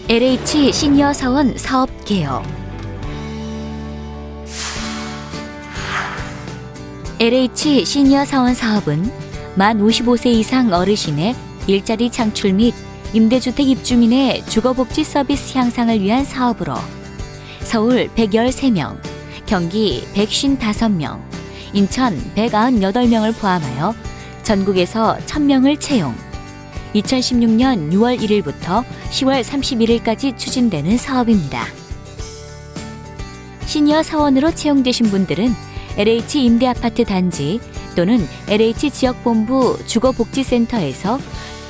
LH 시니어 사원 사업 개요. LH 시니어 사원 사업은 만 55세 이상 어르신의 일자리 창출 및 임대주택 입주민의 주거복지 서비스 향상을 위한 사업으로 서울 113명, 경기 155명, 인천 198명을 포함하여 전국에서 1000명을 채용, 2016년 6월 1일부터 10월 31일까지 추진되는 사업입니다. 시니어 사원으로 채용되신 분들은 LH 임대아파트 단지 또는 LH 지역본부 주거복지센터에서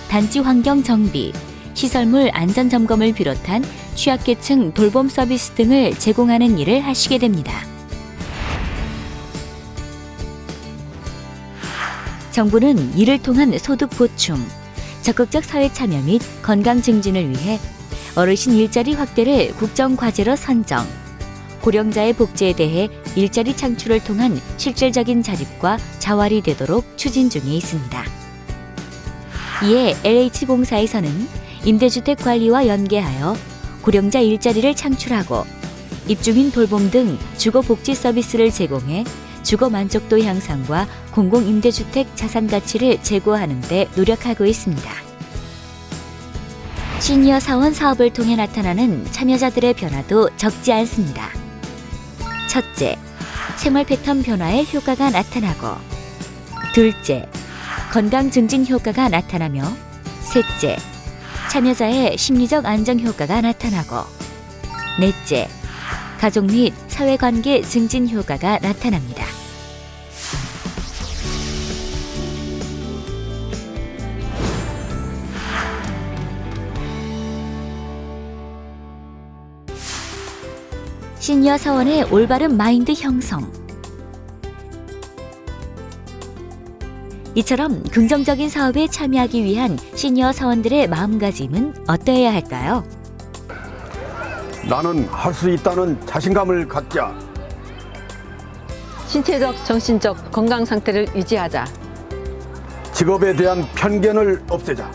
단지 환경 정비, 시설물 안전점검을 비롯한 취약계층 돌봄 서비스 등을 제공하는 일을 하시게 됩니다. 정부는 이를 통한 소득 보충, 적극적 사회 참여 및 건강 증진을 위해 어르신 일자리 확대를 국정과제로 선정, 고령자의 복지에 대해 일자리 창출을 통한 실질적인 자립과 자활이 되도록 추진 중에 있습니다. 이에 LH공사에서는 임대주택 관리와 연계하여 고령자 일자리를 창출하고 입주민 돌봄 등 주거복지 서비스를 제공해 주거 만족도 향상과 공공임대주택 자산 가치를 제고하는 데 노력하고 있습니다. 시니어 사원 사업을 통해 나타나는 참여자들의 변화도 적지 않습니다. 첫째, 생활 패턴 변화의 효과가 나타나고, 둘째, 건강 증진 효과가 나타나며, 셋째, 참여자의 심리적 안정 효과가 나타나고, 넷째, 가족 및 사회관계 증진 효과가 나타납니다. 시니어 사원의 올바른 마인드 형성. 이처럼 긍정적인 사업에 참여하기 위한 시니어 사원들의 마음가짐은 어떠해야 할까요? 나는 할 수 있다는 자신감을 갖자. 신체적, 정신적 건강 상태를 유지하자. 직업에 대한 편견을 없애자.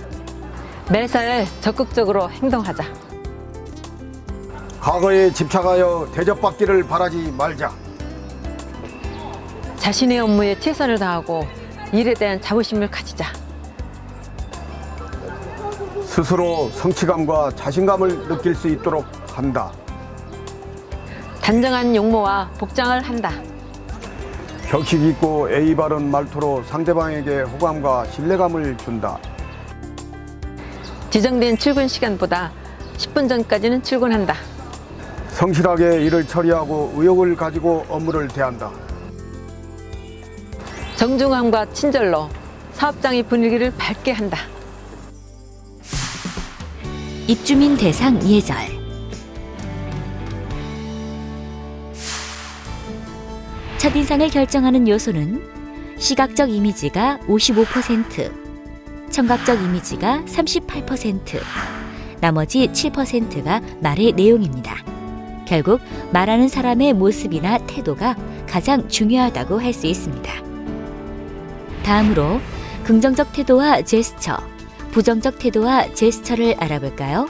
매살 적극적으로 행동하자. 과거에 집착하여 대접받기를 바라지 말자. 자신의 업무에 최선을 다하고 일에 대한 자부심을 가지자. 스스로 성취감과 자신감을 느낄 수 있도록 한다. 단정한 용모와 복장을 한다. 격식 있고 예의 바른 말투로 상대방에게 호감과 신뢰감을 준다. 지정된 출근 시간보다 10분 전까지는 출근한다. 성실하게 일을 처리하고 의욕을 가지고 업무를 대한다. 정중함과 친절로 사업장의 분위기를 밝게 한다. 입주민 대상 예절. 첫인상을 결정하는 요소는 시각적 이미지가 55%, 청각적 이미지가 38%, 나머지 7%가 말의 내용입니다. 결국 말하는 사람의 모습이나 태도가 가장 중요하다고 할 수 있습니다. 다음으로 긍정적 태도와 제스처, 부정적 태도와 제스처를 알아볼까요?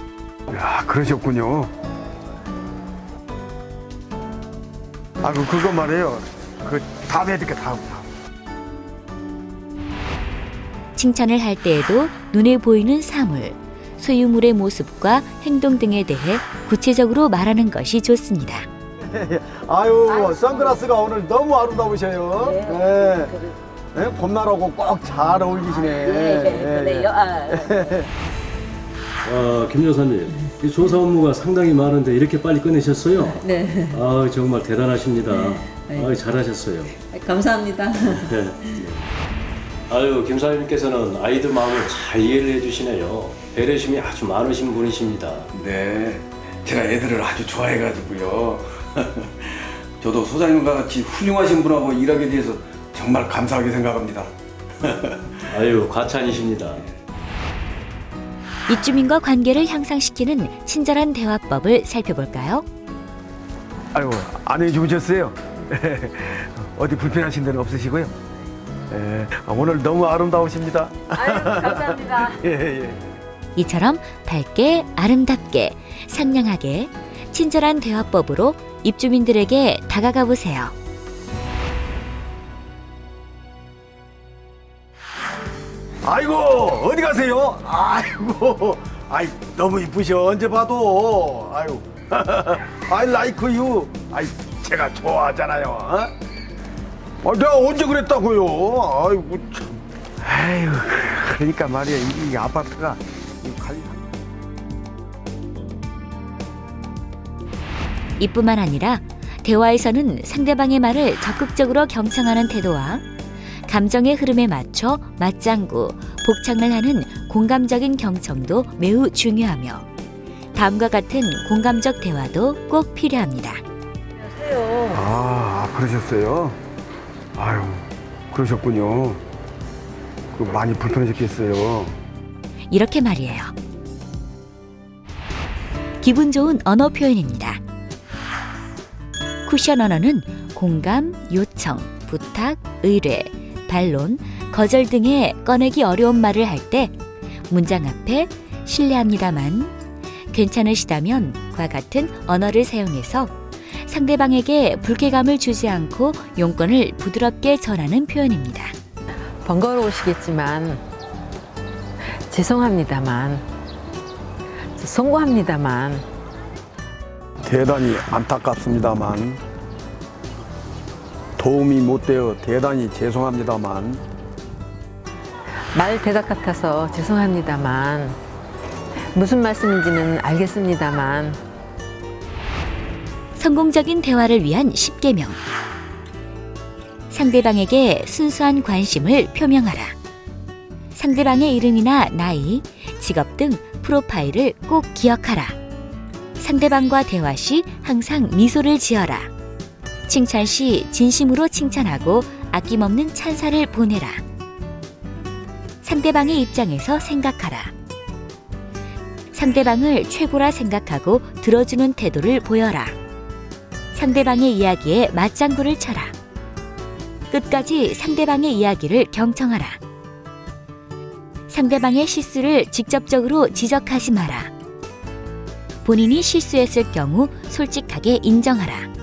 야, 그러셨군요. 그거 말이에요. 다음 해드릴게, 다음. 칭찬을 할 때에도 눈에 보이는 사물, 소유물의 모습과 행동 등에 대해 구체적으로 말하는 것이 좋습니다. 아유, 선글라스가 오늘 너무 아름다우셔요. 네. 네, 봄날하고 꼭 잘 어울리시네. 그래요? 김 여사님, 이 조사 업무가 상당히 많은데 이렇게 빨리 끝내셨어요? 네. 정말 대단하십니다. 네. 잘하셨어요. 감사합니다. 네. 김 사장님께서는 아이들 마음을 잘 이해를 해주시네요. 배려심이 아주 많으신 분이십니다. 네, 제가 애들을 아주 좋아해가지고요. 저도 소장님과 같이 훌륭하신 분하고 일하게 돼서 정말 감사하게 생각합니다. 과찬이십니다. 입주민과 관계를 향상시키는 친절한 대화법을 살펴볼까요? 아유, 안녕히 주무셨어요? 어디 불편하신 데는 없으시고요? 오늘 너무 아름다우십니다. 아유, 감사합니다. 예, 예. 이처럼 밝게 아름답게 상냥하게 친절한 대화법으로 입주민들에게 다가가 보세요. 아이고 어디 가세요? 아이고 아이 너무 이쁘셔 언제 봐도 아유 I like you. 아이 제가 좋아하잖아요. 어? 내가 언제 그랬다고요? 아이고 참. 아유 그러니까 말이야 이 아파트가 관리. 이뿐만 아니라 대화에서는 상대방의 말을 적극적으로 경청하는 태도와 감정의 흐름에 맞춰 맞장구, 복창을 하는 공감적인 경청도 매우 중요하며 다음과 같은 공감적 대화도 꼭 필요합니다. 아 그러셨어요? 아유 그러셨군요. 그 많이 불편하셨겠어요. 이렇게 말이에요. 기분 좋은 언어 표현입니다. 쿠션 언어는 공감, 요청, 부탁, 의뢰, 반론, 거절 등의 꺼내기 어려운 말을 할 때 문장 앞에 실례합니다만, 괜찮으시다면과 같은 언어를 사용해서 상대방에게 불쾌감을 주지 않고 용건을 부드럽게 전하는 표현입니다. 번거로우시겠지만 죄송합니다만, 송구합니다만, 대단히 안타깝습니다만 도움이 못 되어 대단히 죄송합니다만 말 대답 같아서 죄송합니다만, 무슨 말씀인지는 알겠습니다만. 성공적인 대화를 위한 10계명. 상대방에게 순수한 관심을 표명하라. 상대방의 이름이나 나이, 직업 등 프로파일을 꼭 기억하라. 상대방과 대화 시 항상 미소를 지어라. 칭찬 시 진심으로 칭찬하고 아낌없는 찬사를 보내라. 상대방의 입장에서 생각하라. 상대방을 최고라 생각하고 들어주는 태도를 보여라. 상대방의 이야기에 맞장구를 쳐라. 끝까지 상대방의 이야기를 경청하라. 상대방의 실수를 직접적으로 지적하지 마라. 본인이 실수했을 경우 솔직하게 인정하라.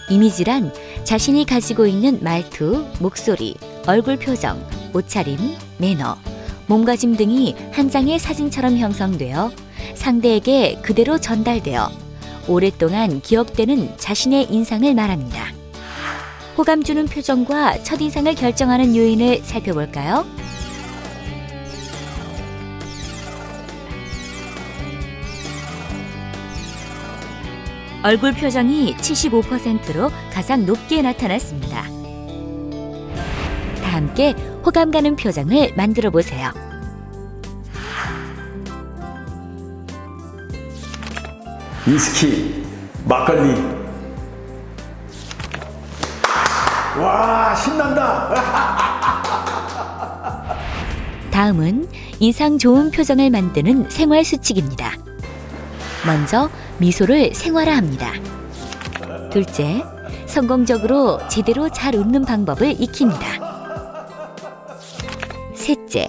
이미지란 자신이 가지고 있는 말투, 목소리, 얼굴 표정, 옷차림, 매너, 몸가짐 등이 한 장의 사진처럼 형성되어 상대에게 그대로 전달되어 오랫동안 기억되는 자신의 인상을 말합니다. 호감 주는 표정과 첫인상을 결정하는 요인을 살펴볼까요? 얼굴 표정이 75%로 가장 높게 나타났습니다. 다 함께 호감 가는 표정을 만들어 보세요. 위스키, 막걸리. 와 신난다. 다음은 인상 좋은 표정을 만드는 생활 수칙입니다. 먼저 미소를 생활화합니다. 둘째, 성공적으로 제대로 잘 웃는 방법을 익힙니다. 셋째,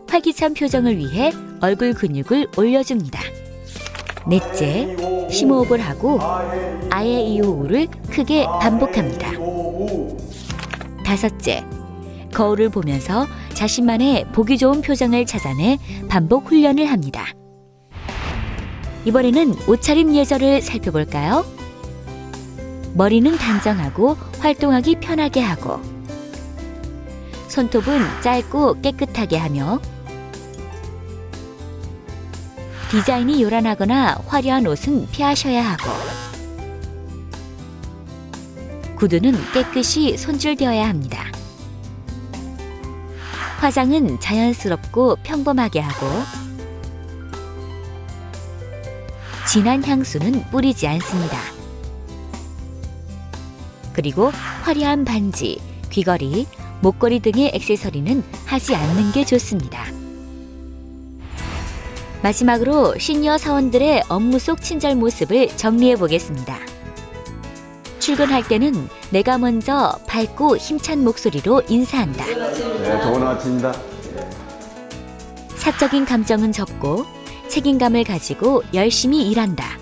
활기찬 표정을 위해 얼굴 근육을 올려줍니다. 넷째, 심호흡을 하고 아에 이오우를 크게 반복합니다. 다섯째, 거울을 보면서 자신만의 보기 좋은 표정을 찾아내 반복 훈련을 합니다. 이번에는 옷차림 예절을 살펴볼까요? 머리는 단정하고 활동하기 편하게 하고, 손톱은 짧고 깨끗하게 하며, 디자인이 요란하거나 화려한 옷은 피하셔야 하고, 구두는 깨끗이 손질되어야 합니다. 화장은 자연스럽고 평범하게 하고, 진한 향수는 뿌리지 않습니다. 그리고 화려한 반지, 귀걸이, 목걸이 등의 액세서리는 하지 않는 게 좋습니다. 마지막으로 시니어 사원들의 업무 속 친절 모습을 정리해 보겠습니다. 출근할 때는 내가 먼저 밝고 힘찬 목소리로 인사한다. 네, 좋은 아침입니다. 사적인 감정은 적고 책임감을 가지고 열심히 일한다.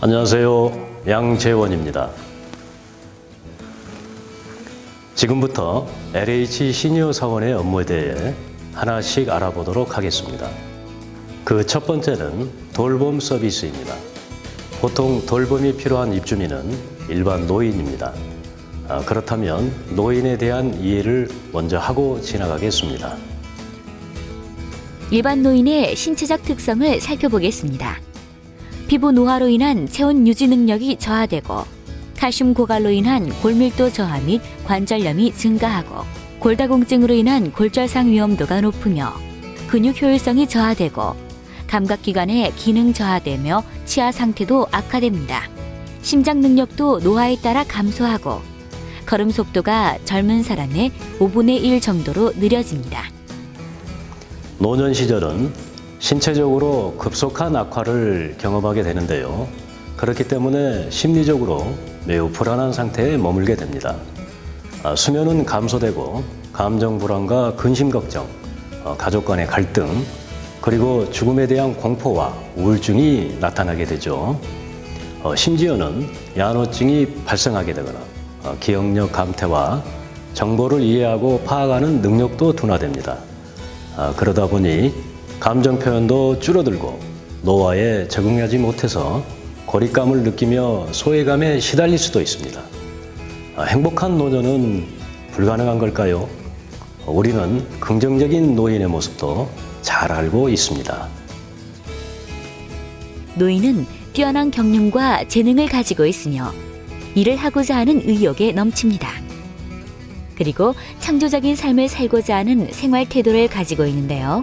안녕하세요. 양재원입니다. 지금부터 LH 시니어 사원의 업무에 대해 하나씩 알아보도록 하겠습니다. 그 첫 번째는 돌봄 서비스입니다. 보통 돌봄이 필요한 입주민은 일반 노인입니다. 그렇다면 노인에 대한 이해를 먼저 하고 지나가겠습니다. 일반 노인의 신체적 특성을 살펴보겠습니다. 피부 노화로 인한 체온 유지 능력이 저하되고 칼슘 고갈로 인한 골밀도 저하 및 관절염이 증가하고 골다공증으로 인한 골절상 위험도가 높으며 근육 효율성이 저하되고 감각기관의 기능 저하되며 치아 상태도 악화됩니다. 심장 능력도 노화에 따라 감소하고 걸음 속도가 젊은 사람의 5분의 1 정도로 느려집니다. 노년 시절은 신체적으로 급속한 악화를 경험하게 되는데요. 그렇기 때문에 심리적으로 매우 불안한 상태에 머물게 됩니다. 수면은 감소되고 감정 불안과 근심 걱정, 가족 간의 갈등, 그리고 죽음에 대한 공포와 우울증이 나타나게 되죠. 심지어는 야노증이 발생하게 되거나 기억력 감퇴와 정보를 이해하고 파악하는 능력도 둔화됩니다. 그러다 보니 감정 표현도 줄어들고 노화에 적응하지 못해서 고립감을 느끼며 소외감에 시달릴 수도 있습니다. 행복한 노년은 불가능한 걸까요? 우리는 긍정적인 노인의 모습도 잘 알고 있습니다. 노인은 뛰어난 경륜과 재능을 가지고 있으며 일을 하고자 하는 의욕에 넘칩니다. 그리고 창조적인 삶을 살고자 하는 생활 태도를 가지고 있는데요.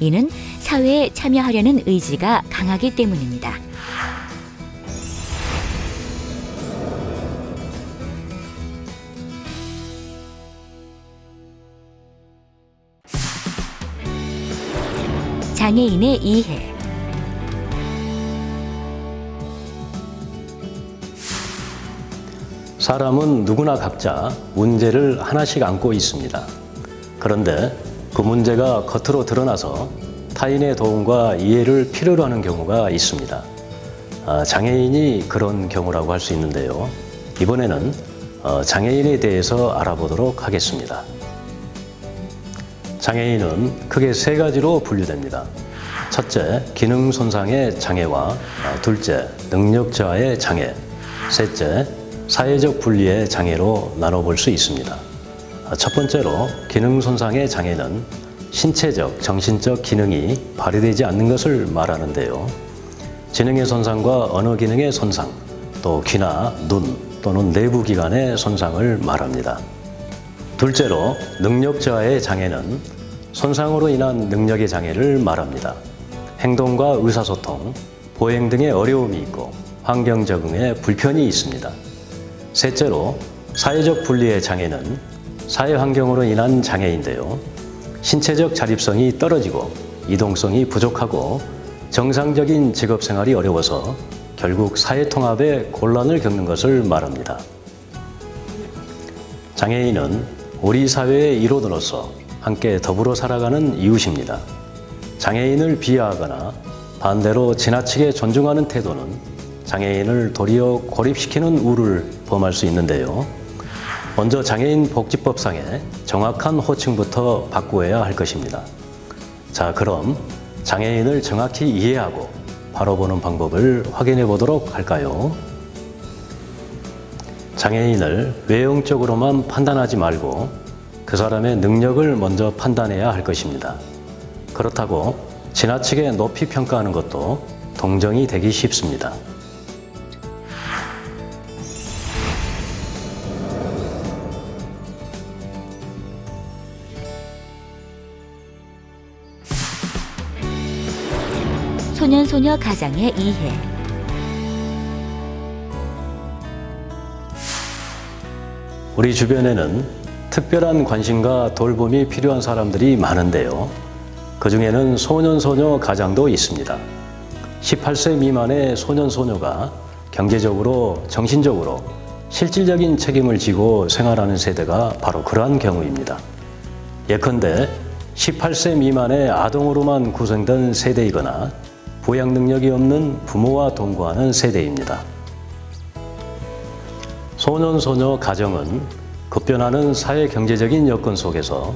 이는 사회에 참여하려는 의지가 강하기 때문입니다. 장애인의 이해. 사람은 누구나 각자 문제를 하나씩 안고 있습니다. 그런데 그 문제가 겉으로 드러나서 타인의 도움과 이해를 필요로 하는 경우가 있습니다. 장애인이 그런 경우라고 할 수 있는데요. 이번에는 장애인에 대해서 알아보도록 하겠습니다. 장애인은 크게 세 가지로 분류됩니다. 첫째, 기능 손상의 장애와 둘째, 능력 저하의 장애, 셋째, 사회적 분리의 장애로 나눠볼 수 있습니다. 첫 번째로 기능 손상의 장애는 신체적, 정신적 기능이 발휘되지 않는 것을 말하는데요. 지능의 손상과 언어 기능의 손상, 또 귀나 눈 또는 내부 기관의 손상을 말합니다. 둘째로 능력 저하의 장애는 손상으로 인한 능력의 장애를 말합니다. 행동과 의사소통, 보행 등의 어려움이 있고 환경 적응에 불편이 있습니다. 셋째로 사회적 분리의 장애는 사회 환경으로 인한 장애인데요. 신체적 자립성이 떨어지고 이동성이 부족하고 정상적인 직업 생활이 어려워서 결국 사회 통합에 곤란을 겪는 것을 말합니다. 장애인은 우리 사회의 일원으로서 함께 더불어 살아가는 이웃입니다. 장애인을 비하하거나 반대로 지나치게 존중하는 태도는 장애인을 도리어 고립시키는 우를 범할 수 있는데요. 먼저 장애인 복지법상의 정확한 호칭부터 바꾸어야 할 것입니다. 자, 그럼 장애인을 정확히 이해하고 바라보는 방법을 확인해 보도록 할까요? 장애인을 외형적으로만 판단하지 말고 그 사람의 능력을 먼저 판단해야 할 것입니다. 그렇다고 지나치게 높이 평가하는 것도 동정이 되기 쉽습니다. 소년소녀 가장의 이해. 우리 주변에는 특별한 관심과 돌봄이 필요한 사람들이 많은데요. 그 중에는 소년소녀 가장도 있습니다. 18세 미만의 소년, 소녀가 경제적으로, 정신적으로 실질적인 책임을 지고 생활하는 세대가 바로 그러한 경우입니다. 예컨대 18세 미만의 아동으로만 구성된 세대이거나 부양 능력이 없는 부모와 동거하는 세대입니다. 소년, 소녀 가정은 급변하는 사회 경제적인 여건 속에서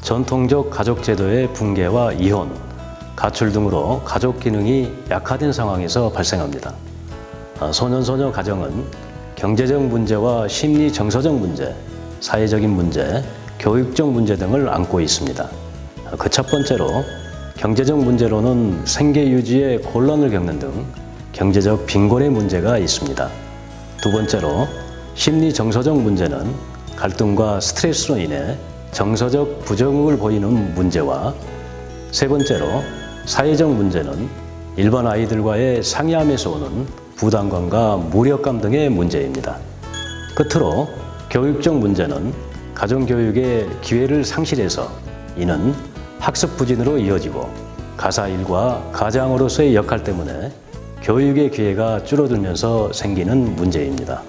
전통적 가족 제도의 붕괴와 이혼, 가출 등으로 가족 기능이 약화된 상황에서 발생합니다. 소년, 소녀 가정은 경제적 문제와 심리 정서적 문제, 사회적인 문제, 교육적 문제 등을 안고 있습니다. 그 첫 번째로 경제적 문제로는 생계 유지에 곤란을 겪는 등 경제적 빈곤의 문제가 있습니다. 두 번째로 심리 정서적 문제는 갈등과 스트레스로 인해 정서적 부정을 보이는 문제와 세 번째로 사회적 문제는 일반 아이들과의 상의함에서 오는 부담감과 무력감 등의 문제입니다. 끝으로 교육적 문제는 가정교육의 기회를 상실해서 이는 학습 부진으로 이어지고 가사 일과 가장으로서의 역할 때문에 교육의 기회가 줄어들면서 생기는 문제입니다.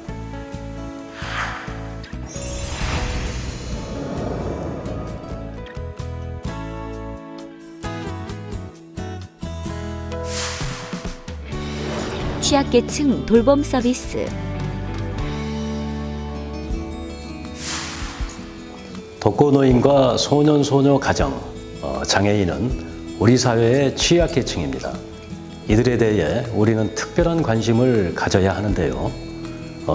취약계층 돌봄 서비스. 독거노인과 소년, 소녀 가정, 장애인은 우리 사회의 취약계층입니다. 이들에 대해 우리는 특별한 관심을 가져야 하는데요.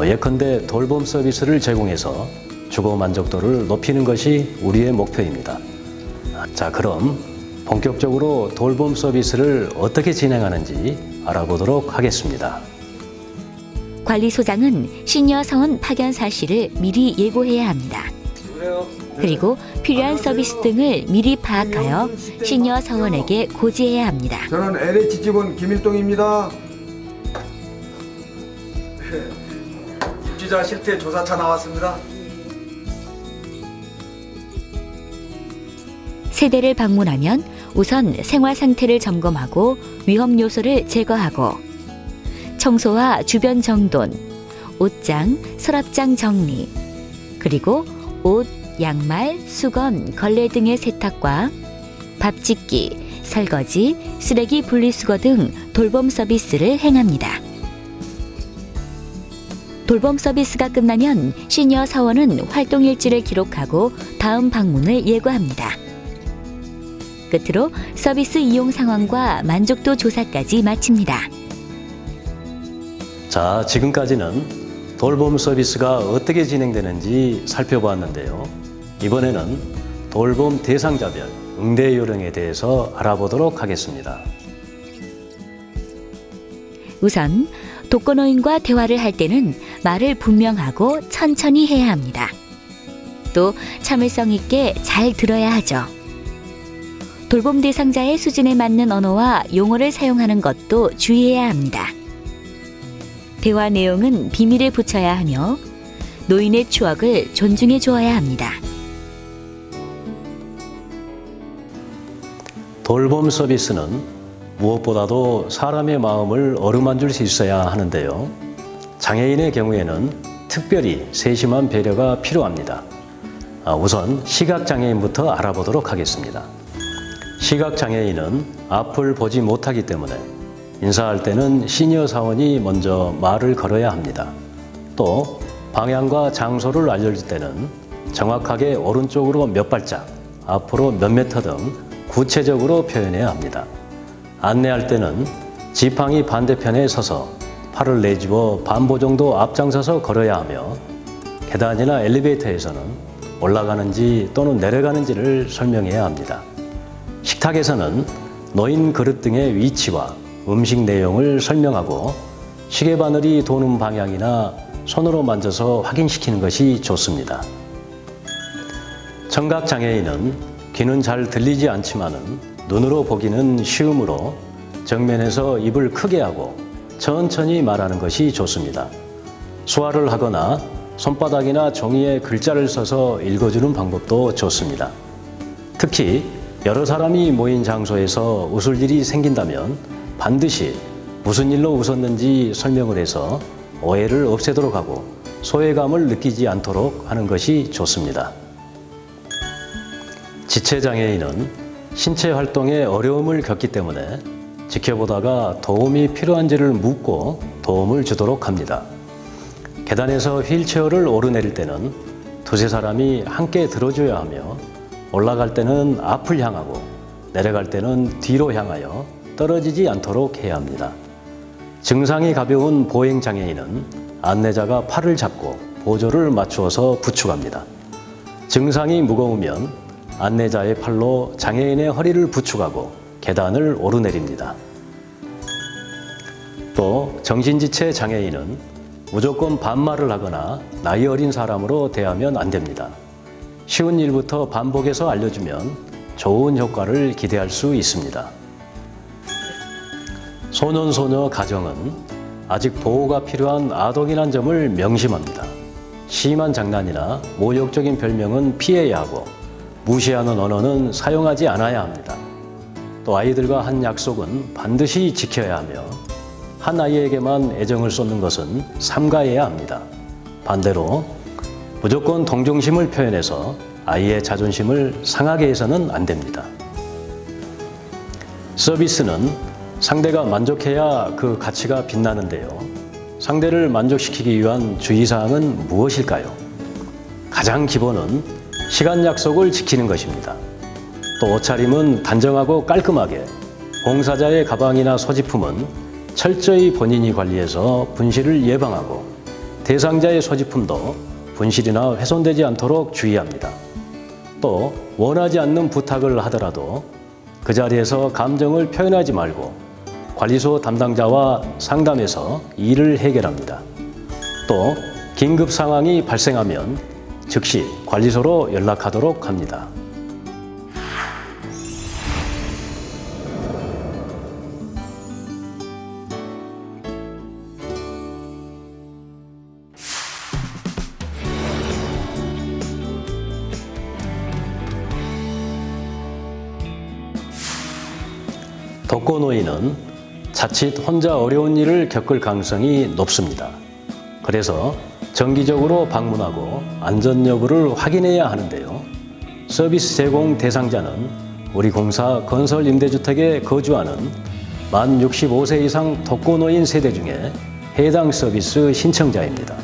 예컨대 돌봄 서비스를 제공해서 주거 만족도를 높이는 것이 우리의 목표입니다. 자, 그럼 본격적으로 돌봄 서비스를 어떻게 진행하는지 알아보도록 하겠습니다. 관리소장은 시니어 사원 파견 사실을 미리 예고해야 합니다. 그리고 필요한 서비스 등을 미리 파악하여 시니어 사원에게 고지해야 합니다. 저는 LH 직원 김일동입니다. 입주자 실태 조사차 나왔습니다. 세대를 방문하면 우선 생활 상태를 점검하고 위험 요소를 제거하고 청소와 주변 정돈, 옷장, 서랍장 정리, 그리고 옷, 양말, 수건, 걸레 등의 세탁과 밥 짓기, 설거지, 쓰레기 분리수거 등 돌봄 서비스를 행합니다. 돌봄 서비스가 끝나면 시니어 사원은 활동 일지를 기록하고 다음 방문을 예고합니다. 끝으로 서비스 이용 상황과 만족도 조사까지 마칩니다. 자, 지금까지는 돌봄 서비스가 어떻게 진행되는지 살펴보았는데요. 이번에는 돌봄 대상자별 응대 요령에 대해서 알아보도록 하겠습니다. 우선 독거노인과 대화를 할 때는 말을 분명하고 천천히 해야 합니다. 또 참을성 있게 잘 들어야 하죠. 돌봄 대상자의 수준에 맞는 언어와 용어를 사용하는 것도 주의해야 합니다. 대화 내용은 비밀에 붙여야 하며 노인의 추억을 존중해 주어야 합니다. 돌봄 서비스는 무엇보다도 사람의 마음을 어루만질 수 있어야 하는데요. 장애인의 경우에는 특별히 세심한 배려가 필요합니다. 우선 시각장애인부터 알아보도록 하겠습니다. 시각장애인은 앞을 보지 못하기 때문에 인사할 때는 시니어 사원이 먼저 말을 걸어야 합니다. 또 방향과 장소를 알려줄 때는 정확하게 오른쪽으로 몇 발짝, 앞으로 몇 미터 등 구체적으로 표현해야 합니다. 안내할 때는 지팡이 반대편에 서서 팔을 내집어 반보 정도 앞장서서 걸어야 하며 계단이나 엘리베이터에서는 올라가는지 또는 내려가는지를 설명해야 합니다. 식탁에서는 노인 그릇 등의 위치와 음식 내용을 설명하고 시계 바늘이 도는 방향이나 손으로 만져서 확인시키는 것이 좋습니다. 청각장애인은 귀는 잘 들리지 않지만은 눈으로 보기는 쉬우므로 정면에서 입을 크게 하고 천천히 말하는 것이 좋습니다. 수화를 하거나 손바닥이나 종이에 글자를 써서 읽어주는 방법도 좋습니다. 특히 여러 사람이 모인 장소에서 웃을 일이 생긴다면 반드시 무슨 일로 웃었는지 설명을 해서 오해를 없애도록 하고 소외감을 느끼지 않도록 하는 것이 좋습니다. 지체장애인은 신체 활동에 어려움을 겪기 때문에 지켜보다가 도움이 필요한지를 묻고 도움을 주도록 합니다. 계단에서 휠체어를 오르내릴 때는 두세 사람이 함께 들어줘야 하며 올라갈 때는 앞을 향하고 내려갈 때는 뒤로 향하여 떨어지지 않도록 해야 합니다. 증상이 가벼운 보행장애인은 안내자가 팔을 잡고 보조를 맞추어서 부축합니다. 증상이 무거우면 안내자의 팔로 장애인의 허리를 부축하고 계단을 오르내립니다. 또 정신지체 장애인은 무조건 반말을 하거나 나이 어린 사람으로 대하면 안 됩니다. 쉬운 일부터 반복해서 알려주면 좋은 효과를 기대할 수 있습니다. 소년소녀 가정은 아직 보호가 필요한 아동이란 점을 명심합니다. 심한 장난이나 모욕적인 별명은 피해야 하고 무시하는 언어는 사용하지 않아야 합니다. 또 아이들과 한 약속은 반드시 지켜야 하며 한 아이에게만 애정을 쏟는 것은 삼가해야 합니다. 반대로 무조건 동정심을 표현해서 아이의 자존심을 상하게 해서는 안 됩니다. 서비스는 상대가 만족해야 그 가치가 빛나는데요. 상대를 만족시키기 위한 주의사항은 무엇일까요? 가장 기본은 시간 약속을 지키는 것입니다. 또 옷차림은 단정하고 깔끔하게, 봉사자의 가방이나 소지품은 철저히 본인이 관리해서 분실을 예방하고 대상자의 소지품도 분실이나 훼손되지 않도록 주의합니다. 또 원하지 않는 부탁을 하더라도 그 자리에서 감정을 표현하지 말고 관리소 담당자와 상담해서 일을 해결합니다. 또 긴급 상황이 발생하면 즉시 관리소로 연락하도록 합니다. 독거노인은 자칫 혼자 어려운 일을 겪을 가능성이 높습니다. 그래서 정기적으로 방문하고 안전 여부를 확인해야 하는데요. 서비스 제공 대상자는 우리 공사 건설 임대주택에 거주하는 만 65세 이상 독거노인 세대 중에 해당 서비스 신청자입니다.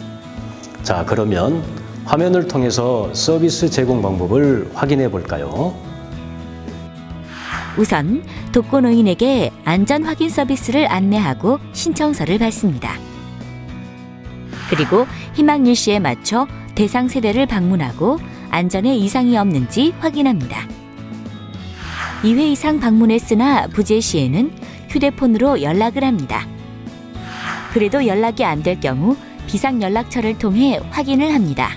자, 그러면 화면을 통해서 서비스 제공 방법을 확인해 볼까요? 우선 독거노인에게 안전 확인 서비스를 안내하고 신청서를 받습니다. 그리고 희망 일시에 맞춰 대상 세대를 방문하고 안전에 이상이 없는지 확인합니다. 2회 이상 방문했으나 부재 시에는 휴대폰으로 연락을 합니다. 그래도 연락이 안 될 경우 비상연락처를 통해 확인을 합니다.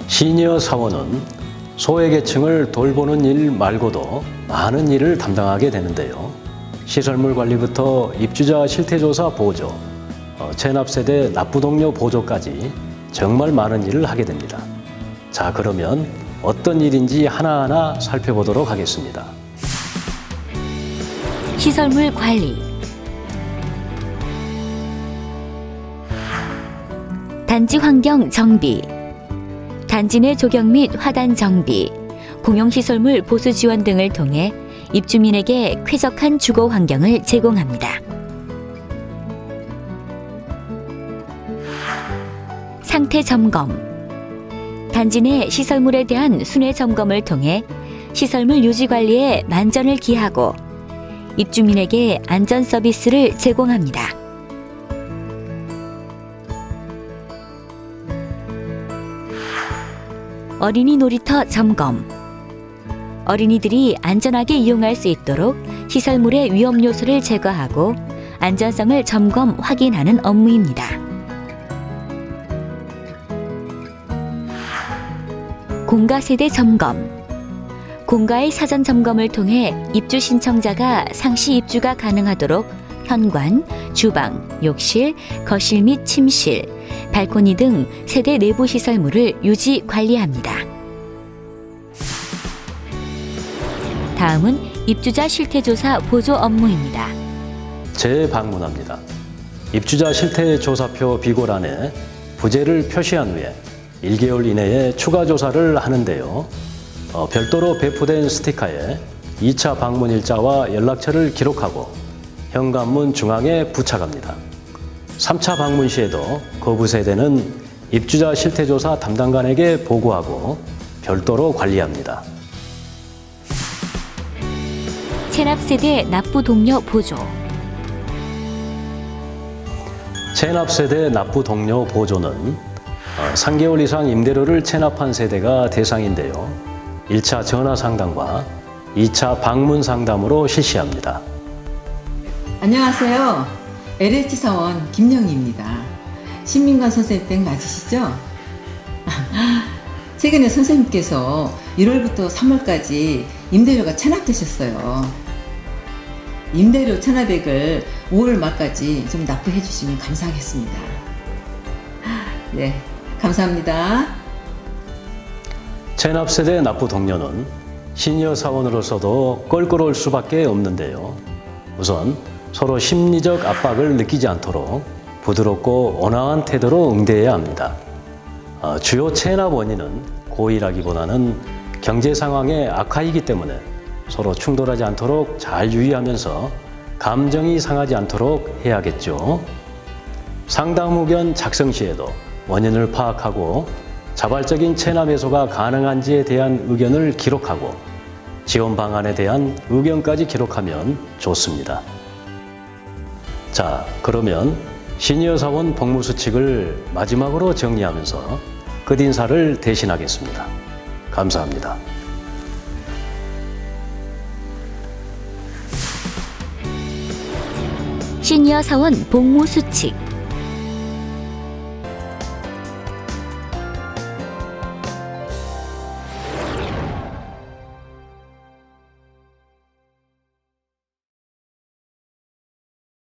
시니어 사원은 소외계층을 돌보는 일 말고도 많은 일을 담당하게 되는데요. 시설물 관리부터 입주자 실태조사 보조, 체납세대 납부동료 보조까지 정말 많은 일을 하게 됩니다. 자, 그러면 어떤 일인지 하나하나 살펴보도록 하겠습니다. 시설물 관리, 단지 환경 정비, 단지 내 조경 및 화단 정비, 공용시설물 보수 지원 등을 통해 입주민에게 쾌적한 주거 환경을 제공합니다. 상태 점검, 단지 내 시설물에 대한 순회 점검을 통해 시설물 유지 관리에 만전을 기하고 입주민에게 안전 서비스를 제공합니다. 어린이 놀이터 점검, 어린이들이 안전하게 이용할 수 있도록 시설물의 위험 요소를 제거하고 안전성을 점검, 확인하는 업무입니다. 공가 세대 점검, 공가의 사전 점검을 통해 입주 신청자가 상시 입주가 가능하도록 현관, 주방, 욕실, 거실 및 침실, 발코니 등 세대 내부 시설물을 유지 관리합니다. 다음은 입주자 실태조사 보조 업무입니다. 재방문합니다. 입주자 실태조사표 비고란에 부재를 표시한 후에 1개월 이내에 추가 조사를 하는데요. 별도로 배포된 스티커에 2차 방문 일자와 연락처를 기록하고 현관문 중앙에 부착합니다. 3차 방문 시에도 거부 세대는 입주자 실태조사 담당관에게 보고하고 별도로 관리합니다. 체납세대 납부 동료 보조. 체납세대 납부 동료 보조는 3개월 이상 임대료를 체납한 세대가 대상인데요. 1차 전화 상담과 2차 방문 상담으로 실시합니다. 안녕하세요. LH 사원 김영희입니다. 신민관 선생님 댁 맞으시죠? 최근에 선생님께서 1월부터 3월까지 임대료가 체납되셨어요. 임대료 체납액을 5월 말까지 좀 납부해 주시면 감사하겠습니다. 네, 감사합니다. 체납세대 납부 동료는 시니어 사원으로서도 껄끄러울 수밖에 없는데요. 우선 서로 심리적 압박을 느끼지 않도록 부드럽고 온화한 태도로 응대해야 합니다. 주요 체납 원인은 고의라기보다는 경제 상황의 악화이기 때문에 서로 충돌하지 않도록 잘 유의하면서 감정이 상하지 않도록 해야겠죠. 상담 의견 작성 시에도 원인을 파악하고 자발적인 체납 해소가 가능한지에 대한 의견을 기록하고 지원 방안에 대한 의견까지 기록하면 좋습니다. 자, 그러면 시니어 사원 복무 수칙을 마지막으로 정리하면서 끝인사를 대신하겠습니다. 감사합니다. 시니어 사원 복무 수칙.